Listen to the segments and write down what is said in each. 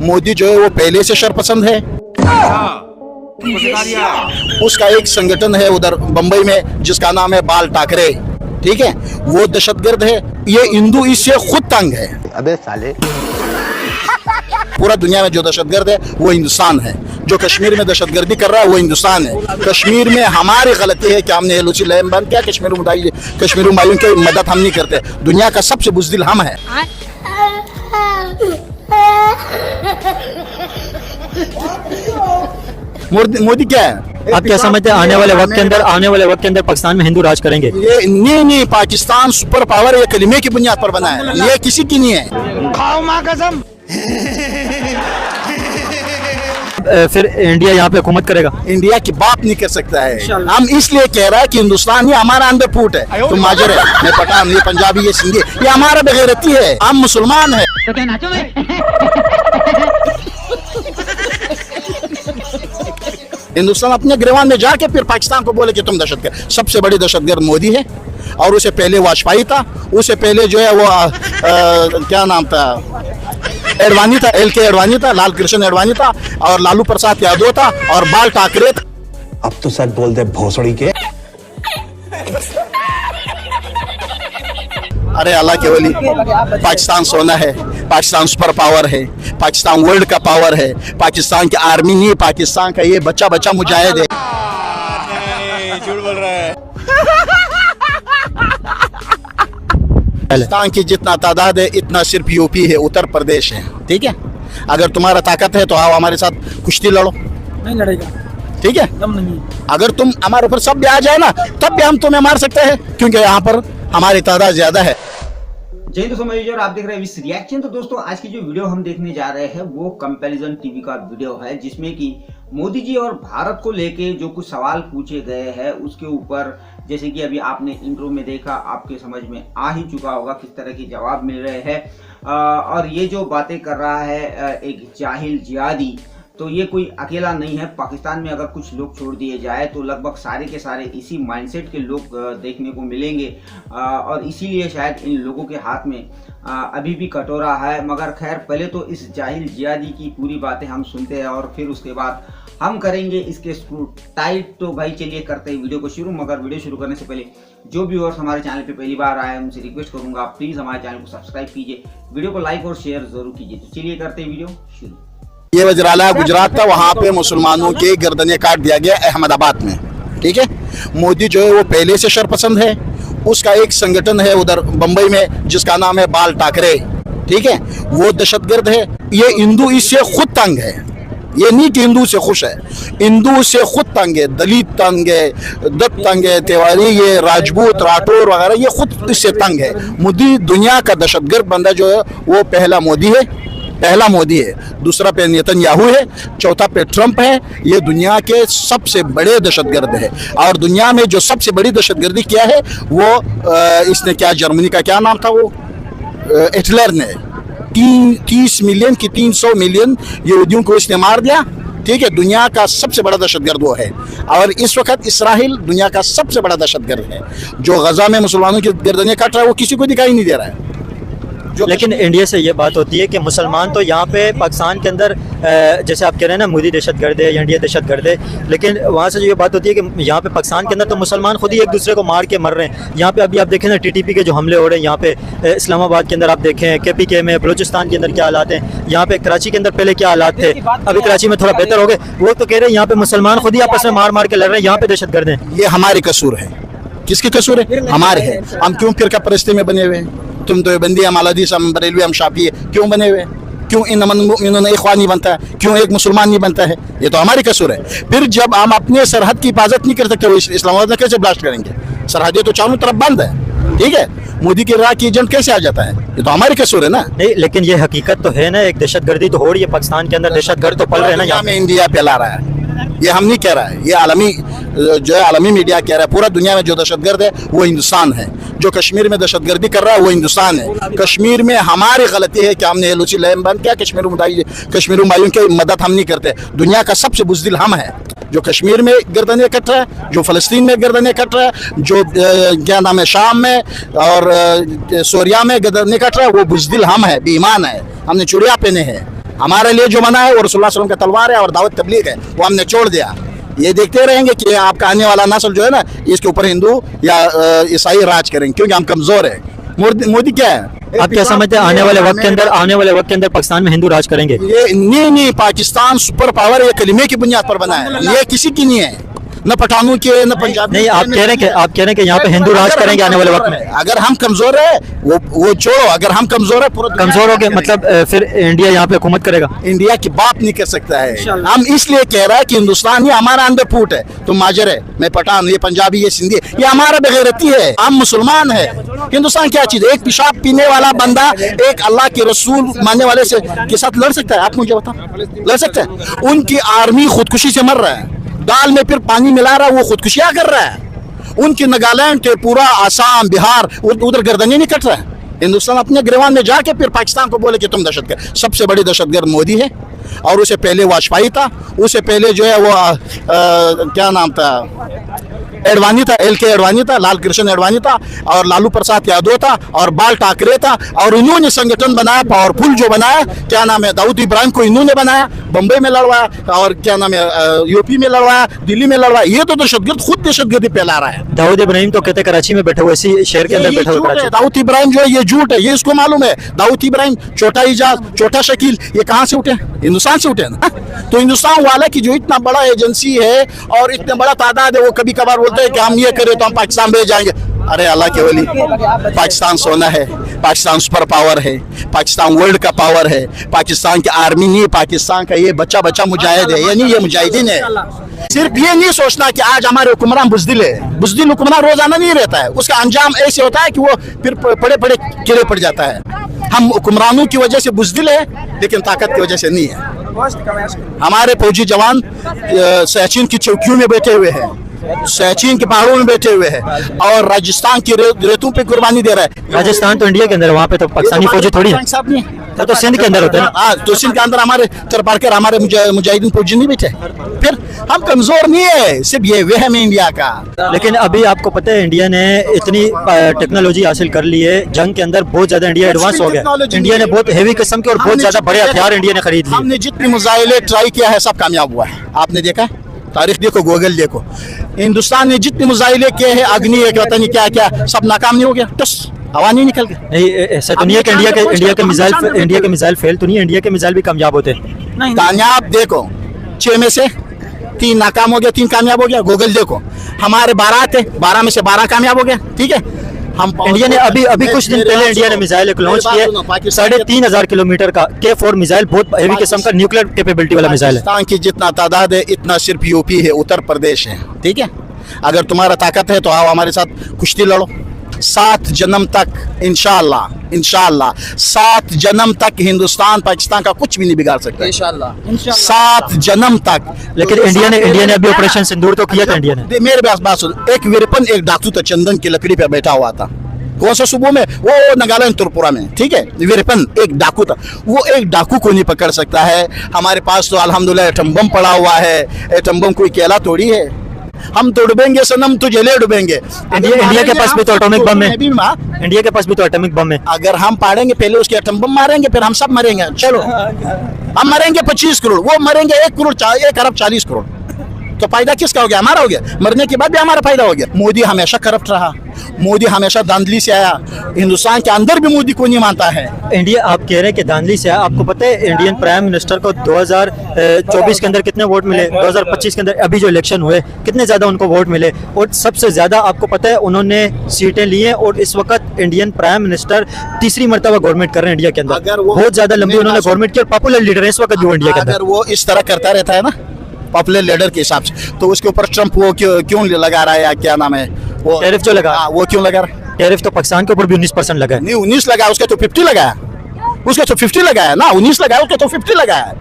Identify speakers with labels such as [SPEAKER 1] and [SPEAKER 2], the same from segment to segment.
[SPEAKER 1] मोदी जो है वो पहले से शरपसंद है। उसका एक संगठन है उधर बंबई में जिसका नाम है बाल ठाकरे, ठीक है, वो दहशतगर्द है। ये हिंदू इससे खुद तंग है।
[SPEAKER 2] अबे साले,
[SPEAKER 1] पूरा दुनिया में जो दहशतगर्द है वो हिंदुस्तान है। जो कश्मीर में दहशतगर्दी कर रहा है वो हिंदुस्तान है। कश्मीर में हमारी गलती है कि हमने एलओसी लैम बंद किया। कश्मीरी भाइयों की मदद हम नहीं करते। दुनिया का सबसे बुज़दिल हम है। मोदी क्या है?
[SPEAKER 3] आप क्या समझते हैं आने वाले वक्त के अंदर पाकिस्तान में हिंदू राज करेंगे?
[SPEAKER 1] ये नहीं, पाकिस्तान सुपर पावर ये कलिमे की बुनियाद पर बना है, ये किसी की नहीं है।
[SPEAKER 2] खाओ माँ कसम।
[SPEAKER 3] फिर इंडिया यहाँ पे हुकूमत करेगा?
[SPEAKER 1] इंडिया की बात नहीं कर सकता है। हम इसलिए कह रहा है कि हिंदुस्तान ही हमारा अंदर फूट है। तुम माजर है, मैं पठान, ये पंजाबी, ये सिंधी, ये हमारा बेगैरती है। हम मुसलमान है।
[SPEAKER 4] तो क्या नाचो
[SPEAKER 1] हिंदुस्तान अपने गिरवान में जाके फिर पाकिस्तान को बोले कि तुम दहशतगर्द। सबसे बड़ी दहशतगर्द मोदी है, और उससे पहले वाजपेयी था, उससे पहले जो है वो क्या नाम था, एडवाणी था, LK एडवाणी था, लाल कृष्ण एडवाणी था, और लालू प्रसाद यादव था, और बाल ठाकरे था।
[SPEAKER 2] अब तो सच बोल दे भोसड़ी के।
[SPEAKER 1] अरे अल्लाह के वली, पाकिस्तान सोना है, पाकिस्तान सुपर पावर है, पाकिस्तान वर्ल्ड का पावर है, पाकिस्तान की आर्मी नहीं, पाकिस्तान का ये बच्चा मुजाहिद है।
[SPEAKER 2] झूठ बोल रहा है।
[SPEAKER 1] पाकिस्तान की जितना तादाद है इतना सिर्फ यूपी है, उत्तर प्रदेश है, ठीक है। अगर तुम्हारा ताकत है तो आओ हमारे साथ कुश्ती लड़ो।
[SPEAKER 5] नहीं लड़ेगा,
[SPEAKER 1] ठीक है।
[SPEAKER 5] दम नहीं।
[SPEAKER 1] अगर तुम हमारे ऊपर सब भी आ जाए ना, तब भी हम तुम्हें मार सकते हैं, क्योंकि यहाँ पर हमारी तादाद ज्यादा है।
[SPEAKER 6] जय दोस्तों, मैं और आप देख रहे हैं विश रिएक्शन। तो दोस्तों, आज की जो वीडियो हम देखने जा रहे हैं वो कंपैरिजन टीवी का वीडियो है, जिसमें कि मोदी जी और भारत को लेके जो कुछ सवाल पूछे गए हैं उसके ऊपर, जैसे कि अभी आपने इंट्रो में देखा, आपके समझ में आ ही चुका होगा किस तरह के जवाब मिल रहे हैं। और ये जो बातें कर रहा है एक जाहिल जिहादी, तो ये कोई अकेला नहीं है। पाकिस्तान में अगर कुछ लोग छोड़ दिए जाए तो लगभग सारे के सारे इसी माइंडसेट के लोग देखने को मिलेंगे, और इसीलिए शायद इन लोगों के हाथ में अभी भी कटोरा है। मगर खैर, पहले तो इस जाहिल जिहादी की पूरी बातें हम सुनते हैं और फिर उसके बाद हम करेंगे इसके स्क्रू टाइट। तो भाई चलिए करते हैं वीडियो को शुरू। मगर वीडियो शुरू करने से पहले जो व्यूअर्स हमारे चैनल पे पहली बार आए हैं उनसे रिक्वेस्ट करूंगा, प्लीज हमारे चैनल को सब्सक्राइब कीजिए, वीडियो को लाइक और शेयर जरूर कीजिए। तो चलिए करते हैं वीडियो शुरू।
[SPEAKER 1] ये वजराला गुजरात था, वहां पे मुसलमानों के गर्दनें काट दिया गया अहमदाबाद में, ठीक है। मोदी जो है वो पहले से शरपसंद है। उसका एक संगठन है उधर बंबई में जिसका नाम है बाल ठाकरे, ठीक है, वो दहशतगर्द है। ये हिंदू इससे खुद तंग है। ये नहीं कि हिंदू से खुश है, हिंदू से खुद तंग है। दलित तंग है, दत्त तंग है, तिवारी, ये राजपूत, राठौर वगैरह, ये खुद इससे तंग है। मोदी दुनिया का दहशतगर्द बंदा जो है वो पहला मोदी है, दूसरा पे नेतन्याहू है, चौथा पे ट्रंप है। ये दुनिया के सबसे बड़े दहशतगर्द है। और दुनिया में जो सबसे बड़ी दहशतगर्दी क्या है वो इसने क्या, जर्मनी का क्या नाम था वो, हिटलर ने 30 मिलियन की 300 मिलियन यहूदियों को इसने मार दिया, ठीक है। दुनिया का सबसे बड़ा दहशतगर्द वो है। और इस वक्त इसराइल दुनिया का सबसे बड़ा दहशतगर्द है। जो गजा में मुसलमानों की गर्दनें काट रहा है वो किसी को दिखाई नहीं दे रहा है।
[SPEAKER 3] लेकिन इंडिया से ये बात होती है कि मुसलमान तो यहाँ पे पाकिस्तान के अंदर, जैसे आप कह रहे हैं ना, मोदी दहशतगर्द है या इंडिया दहशतगर्द है, लेकिन वहाँ से जो ये बात होती है कि यहाँ पे पाकिस्तान के अंदर तो मुसलमान खुद ही एक दूसरे को मार के मर रहे हैं। यहाँ पे अभी आप देखें ना, TTP के जो हमले हो रहे हैं यहाँ पे इस्लामाबाद के अंदर, आप देखें KPK में, बलूचिस्तान के अंदर क्या हालात हैं, यहाँ पे कराची के अंदर पहले क्या हालात थे, अभी कराची में थोड़ा बेहतर हो गए। वो तो कह रहे हैं यहाँ पे मुसलमान खुद ही आपस में मार के लड़ रहे हैं, यहाँ पे दहशतगर्द हैं।
[SPEAKER 1] ये हमारे कसूर है। किसके कसूर है? हमारे है। हम क्यों फिरका परस्ती में बने हुए हैं? तुम तो बंदी, हम अहमदी, हम बरेलवी, हम शाफी, क्यों बने हुए? क्यों इन्नमल मुमिनून इख्वान नहीं बनता है? क्यों एक मुसलमान नहीं बनता है? ये तो हमारी कसूर है। फिर जब हम अपने सरहद की हिफाजत नहीं कर सकते, वो इस्लामाबाद में कैसे ब्लास्ट करेंगे? सरहदें तो चारों तरफ बंद है, ठीक है। मोदी के राह की एजेंट कैसे आ जाता है? ये तो हमारी कसूर है ना।
[SPEAKER 3] नहीं, लेकिन ये हकीकत तो है ना, एक दहशतगर्दी तो हो रही है पाकिस्तान के अंदर, दहशतगर्द तो पल रहे हैं ना। यहाँ
[SPEAKER 1] में इंडिया फैला रहा है, ये हम नहीं कह रहा है, ये आलमी जो है आलमी मीडिया कह रहा है। पूरा दुनिया में जो दहशतगर्द है वो हिंदुस्तान है। जो कश्मीर में दहशतगर्दी कर रहा है वो हिंदुस्तान है। कश्मीर में हमारी गलती है कि हमने एलओसी लैम बंद किया। कश्मीरी भाइयों की मदद हम नहीं करते। दुनिया का सबसे बुज़दिल हम है। जो कश्मीर में गर्दनें कट रहा है, जो फ़लस्तीन में गर्दनें कट रहा है, जो क्या नाम है शाम में और सोरिया में गर्दनें कट रहा है, वो बुज़दिल हम है, बेईमान है। हमने चूड़ियाँ पहने हैं, हमारे लिए जो बना है वो रसूलुल्लाह सल्लल्लाहु अलैहि वसल्लम का तलवार है और दावत तबलीग है, वो हमने छोड़ दिया। ये देखते रहेंगे कि आपका आने वाला नस्ल जो है ना, इसके ऊपर हिंदू या ईसाई राज करेंगे, क्योंकि हम कमजोर है। मोदी क्या है?
[SPEAKER 3] आप क्या समझते हैं आने वाले वक्त के अंदर पाकिस्तान में हिंदू राज करेंगे?
[SPEAKER 1] ये नहीं, पाकिस्तान सुपर पावर ये कलिमे की बुनियाद पर बना है, ये किसी की नहीं है, न पठानों के न पंजाबी।
[SPEAKER 3] नहीं, आप कह रहे हैं कि यहाँ पे हिंदू राज करेंगे आने वाले वक्त में।
[SPEAKER 1] अगर हम कमजोर है वो छोड़ो, अगर हम कमजोर है,
[SPEAKER 3] कमजोर हो गए मतलब फिर इंडिया यहाँ पे हुकूमत करेगा?
[SPEAKER 1] इंडिया की बात नहीं कर सकता है। हम इसलिए कह रहा है कि हिंदुस्तान ये हमारा अंदर फूट है, तुम माजर है, मैं पठान, ये पंजाबी, ये सिंधी, ये हमारा बेगैरती है। हम मुसलमान है। हिंदुस्तान क्या चीज है? एक पेशाब पीने वाला बंदा एक अल्लाह के रसूल मानने वाले से के साथ लड़ सकता है? आप मुझे बताओ, लड़ सकते हैं? उनकी आर्मी खुदकुशी से मर रहा है, दाल में फिर पानी मिला रहा है, वो खुदकुशियां कर रहा है। उनकी नागालैंड के पूरा आसाम, बिहार, उधर गर्दनें नहीं कट रहा है। हिंदुस्तान अपने गिरवान में जाके फिर पाकिस्तान को बोले कि तुम दहशतगर्द। सबसे बड़ी दहशतगर्द मोदी है, और उससे पहले वाजपेयी था, उससे पहले जो है वो क्या नाम था, एडवाणी था, LK एडवाणी था, लाल कृष्ण एडवाणी था, और लालू प्रसाद यादव था, और बाल ठाकरे था, और इन्होंने संगठन बनाया, पावरफुल जो बनाया, क्या नाम है, दाऊद इब्राहिम को इन्होंने बनाया, बम्बई में लड़वाया, और क्या नाम है, यूपी में लड़वाया, दिल्ली में लड़वाया। ये तो दहशतगर्द खुद दहशतगर्दी फैला रहा है।
[SPEAKER 3] दाऊद इब्राहिम तो कहते कराची में बैठे हुए, इसी शहर के अंदर बैठे हुए।
[SPEAKER 1] दाऊद इब्राहिम जो है ये झूठ है, ये इसको मालूम है। दाऊद इब्राहिम, छोटा इजाज, छोटा शकील, ये कहाँ से उठे? हिंदुस्तान से उठे ना। तो हिंदुस्तान वाला की जो इतना बड़ा एजेंसी है और इतना बड़ा तादाद है, वो कभी कभार बोलते हैं कि हम ये करें तो हम पाकिस्तान भेज जाएंगे। अरे अल्लाह के वली, पाकिस्तान सोना है, पाकिस्तान सुपर पावर है, पाकिस्तान वर्ल्ड का पावर है, पाकिस्तान की आर्मी नहीं, पाकिस्तान का ये बच्चा मुजाहिद है, यानी ये मुजाहिदीन है। सिर्फ ये नहीं सोचना कि आज हमारे हुक्मरान बुजदिल है। बुजदिल हुक्मरान रोजाना नहीं रहता है, उसका अंजाम ऐसे होता है कि वो फिर बड़े बड़े कीड़े पड़ जाता है। हम हुक्मरानों की वजह से बुजदिल है, लेकिन ताकत की वजह से नहीं है। हमारे फौजी जवान सियाचिन की चौकियों में बैठे हुए हैं, सियाचिन के पहाड़ों में बैठे हुए हैं, और राजस्थान की रेतों पे कुर्बानी दे रहा है।
[SPEAKER 3] राजस्थान तो इंडिया के अंदर है, वहाँ पे तो पाकिस्तानी फौजी थोड़ी है। तो सिंध के अंदर होते हैं ना।
[SPEAKER 1] तो सिंध के अंदर हमारे तरपारकर, हमारे मुजाहिदीन फौजी नहीं बैठे। फिर हम कमजोर नहीं है, सिर्फ ये वहम है इंडिया का।
[SPEAKER 3] लेकिन अभी आपको पता है इंडिया ने इतनी टेक्नोलॉजी हासिल कर ली है, जंग के अंदर बहुत ज्यादा इंडिया एडवांस हो गया। इंडिया ने बहुत हेवी किस्म के और बहुत ज्यादा बड़े हथियार इंडिया ने खरीद लिए।
[SPEAKER 1] हमने जितनी मुजाहिले ट्राई किया है सब कामयाब हुआ है। आपने देखा है, तारीख देखो, गूगल देखो, हिंदुस्तान ने जितने मुजाहिले किए हैं, अग्नि है, पता नहीं क्या क्या, सब नाकाम नहीं हो गया, बस हवा नहीं निकल गई।
[SPEAKER 3] नहीं, ऐसा तो नहीं है कि इंडिया के मिसाइल फेल तो नहीं है, इंडिया के मिसाइल भी कामयाब होते हैं।
[SPEAKER 1] कामयाब देखो, 6 में से 3 नाकाम हो गया, 3 कामयाब हो गया। गूगल देखो, हमारे 12 थे, 12 में से 12 कामयाब हो गया। ठीक है, हम
[SPEAKER 3] इंडिया ने अभी कुछ दिन पहले इंडिया ने मिसाइल एक लॉन्च किया, 3,500 किलोमीटर का K4 मिसाइल, बहुत हेवी किस्म का न्यूक्लियर कैपेबिलिटी वाला मिसाइल है।
[SPEAKER 1] पाकिस्तान की जितना तादाद है इतना सिर्फ यूपी है, उत्तर प्रदेश है। ठीक है, अगर तुम्हारा ताकत है तो आओ हमारे साथ कुश्ती लड़ो। 7 जन्म तक इंशाअल्लाह 7 जन्म तक हिंदुस्तान पाकिस्तान का कुछ भी नहीं बिगाड़ सकता इंशाअल्लाह 7 जन्म तक।
[SPEAKER 3] लेकिन इंडिया ने अभी ऑपरेशन सिंदूर तो किया था इंडिया ने।
[SPEAKER 1] मेरे पास बात सुन, एक वीरपन एक डाकू था, चंदन की लकड़ी पे बैठा हुआ था। कौन सा सूबों में? वो नागालैंड त्रिपुरा में। ठीक है, वीरपन एक डाकू था, वो एक डाकू को नहीं पकड़ सकता है। हमारे पास तो अल्हम्दुलिल्लाह एटम बम पड़ा हुआ है, एटम बम कोई केला तोड़ी है। हम तो डूबेंगे सनम, तुझे ले डूबेंगे।
[SPEAKER 3] इंडिया के पास भी तो एटॉमिक बम है, इंडिया के पास भी तो एटॉमिक बम है।
[SPEAKER 1] अगर हम पाड़ेंगे पहले उसके एटम बम मारेंगे, फिर हम सब मरेंगे। चलो, हम मरेंगे 25 करोड़, वो मरेंगे 1 अरब 40 करोड़। तो फायदा किसका हो गया? हमारा हो गया। मरने के बाद भी हमारा फायदा हो गया। मोदी हमेशा करप्ट रहा, मोदी हमेशा धांधली से आया। हिंदुस्तान के अंदर भी मोदी को नहीं मानता है।
[SPEAKER 3] इंडिया, आप कह रहे हैं कि धांधली से आया। आपको पता है इंडियन प्राइम मिनिस्टर को 2024 के अंदर कितने वोट मिले, 2025 के अंदर अभी जो इलेक्शन हुए कितने ज्यादा उनको वोट मिले, और सबसे ज्यादा आपको पता है उन्होंने सीटें ली हैं। और इस वक्त इंडियन प्राइम मिनिस्टर तीसरी मरतबा गवर्नमेंट कर रहे हैं इंडिया के अंदर। बहुत ज्यादा लंबी उन्होंने गवर्नमेंट की और पॉपुलर लीडर है इस वक्त जो इंडिया के अंदर।
[SPEAKER 1] अगर वो इस तरह करता रहता है ना पॉपुलर लीडर के हिसाब से, तो उसके ऊपर ट्रम्प वो क्यों लगा रहा है, या क्या नाम है वो
[SPEAKER 3] टैरिफ जो लगा,
[SPEAKER 1] वो क्यों लगा रहा है?
[SPEAKER 3] टैरिफ तो पाकिस्तान के ऊपर भी 19% लगा है।
[SPEAKER 1] नहीं, 19 लगा, उसके तो 50 लगाया, उसके तो 50 लगाया ना, 19 लगाया, उसके तो 50 लगाया।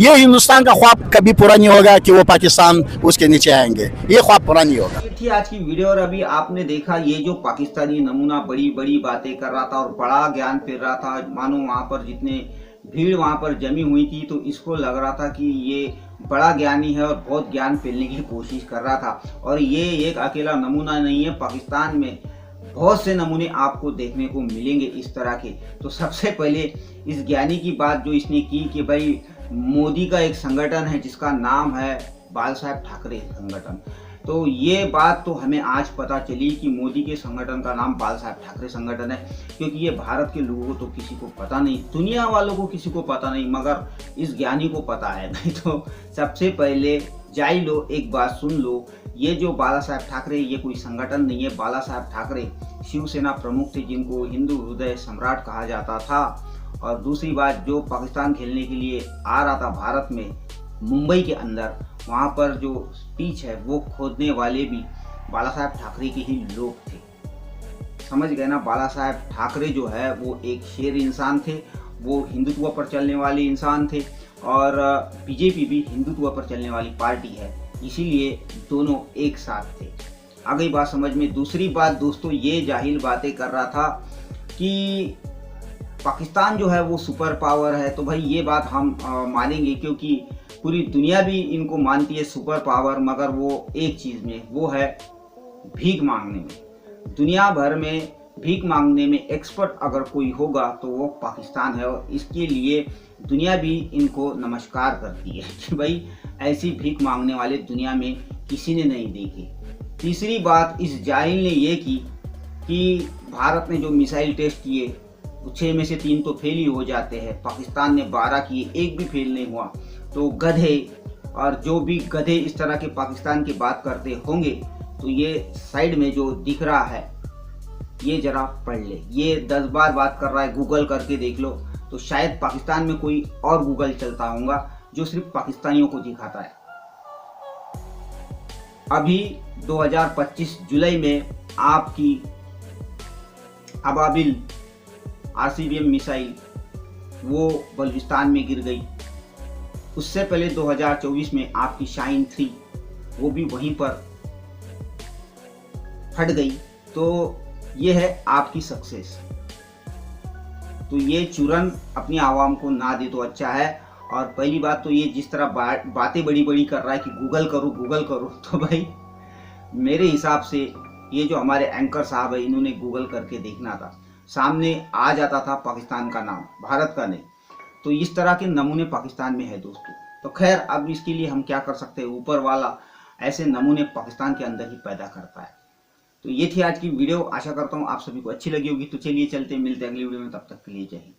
[SPEAKER 1] ये हिंदुस्तान का ख्वाब कभी पूरा नहीं होगा कि वो पाकिस्तान उसके नीचे आएंगे, ये ख्वाब पूरा नहीं होगा।
[SPEAKER 6] थी आज की वीडियो, और अभी आपने देखा ये जो पाकिस्तानी नमूना बड़ी बड़ी बातें कर रहा था और बड़ा ज्ञान फिर रहा था, मानो वहाँ पर जितने भीड़ वहाँ पर जमी हुई थी तो इसको लग रहा था कि ये बड़ा ज्ञानी है और बहुत ज्ञान फैलने की कोशिश कर रहा था। और ये एक अकेला नमूना नहीं है, पाकिस्तान में बहुत से नमूने आपको देखने को मिलेंगे इस तरह के। तो सबसे पहले इस ज्ञानी की बात जो इसने की कि भाई मोदी का एक संगठन है जिसका नाम है बाला साहेब ठाकरे संगठन। तो ये बात तो हमें आज पता चली कि मोदी के संगठन का नाम बाला साहेब ठाकरे संगठन है, क्योंकि ये भारत के लोगों को तो किसी को पता नहीं, दुनिया वालों को किसी को पता नहीं, मगर इस ज्ञानी को पता है। नहीं तो सबसे पहले जाई लो, एक बात सुन लो, ये जो बाला साहेब ठाकरे ये कोई संगठन नहीं है। बाला साहेब ठाकरे शिवसेना प्रमुख थे जिनको हिंदू हृदय सम्राट कहा जाता था। और दूसरी बात, जो पाकिस्तान खेलने के लिए आ रहा था भारत में मुंबई के अंदर, वहाँ पर जो पिच है वो खोदने वाले भी बाला साहेब ठाकरे के ही लोग थे। समझ गए ना, बाला साहेब ठाकरे जो है वो एक शेर इंसान थे, वो हिंदुत्व पर चलने वाले इंसान थे और बीजेपी भी हिंदुत्व पर चलने वाली पार्टी है, इसीलिए दोनों एक साथ थे। आ गई बात समझ में। दूसरी बात दोस्तों, ये जाहिल बातें कर रहा था कि पाकिस्तान जो है वो सुपर पावर है। तो भाई ये बात हम मानेंगे, क्योंकि पूरी दुनिया भी इनको मानती है सुपर पावर, मगर वो एक चीज़ में, वो है भीख मांगने में। दुनिया भर में भीख मांगने में एक्सपर्ट अगर कोई होगा तो वो पाकिस्तान है, और इसके लिए दुनिया भी इनको नमस्कार करती है कि भाई ऐसी भीख मांगने वाले दुनिया में किसी ने नहीं देखे। तीसरी बात इस जाहिल ने ये की कि भारत ने जो मिसाइल टेस्ट किए 6 में से 3 तो फेल ही हो जाते हैं, पाकिस्तान ने 12 किए, एक भी फेल नहीं हुआ। तो गधे, और जो भी गधे इस तरह के पाकिस्तान की बात करते होंगे, तो ये साइड में जो दिख रहा है ये जरा पढ़ ले। ये 10 बार बात कर रहा है, गूगल करके देख लो। तो शायद पाकिस्तान में कोई और गूगल चलता होगा जो सिर्फ पाकिस्तानियों को दिखाता है। अभी 2025 जुलाई में आपकी अबाबिल आरसीबीएम मिसाइल वो बलूचिस्तान में गिर गई। उससे पहले 2024 में आपकी शाइन 3 वो भी वहीं पर फट गई। तो ये है आपकी सक्सेस। तो ये चूरन अपनी आवाम को ना दे तो अच्छा है। और पहली बात तो ये जिस तरह बातें बड़ी बड़ी कर रहा है कि गूगल करो गूगल करो, तो भाई मेरे हिसाब से ये जो हमारे एंकर साहब है इन्होंने गूगल करके देखना था, सामने आ जाता था पाकिस्तान का नाम, भारत का नहीं। तो इस तरह के नमूने पाकिस्तान में है दोस्तों। तो खैर अब इसके लिए हम क्या कर सकते हैं, ऊपर वाला ऐसे नमूने पाकिस्तान के अंदर ही पैदा करता है। तो ये थी आज की वीडियो, आशा करता हूँ आप सभी को अच्छी लगी होगी। तो चलिए चलते मिलते हैं अगली वीडियो में, तब तक के लिए जय हिंद।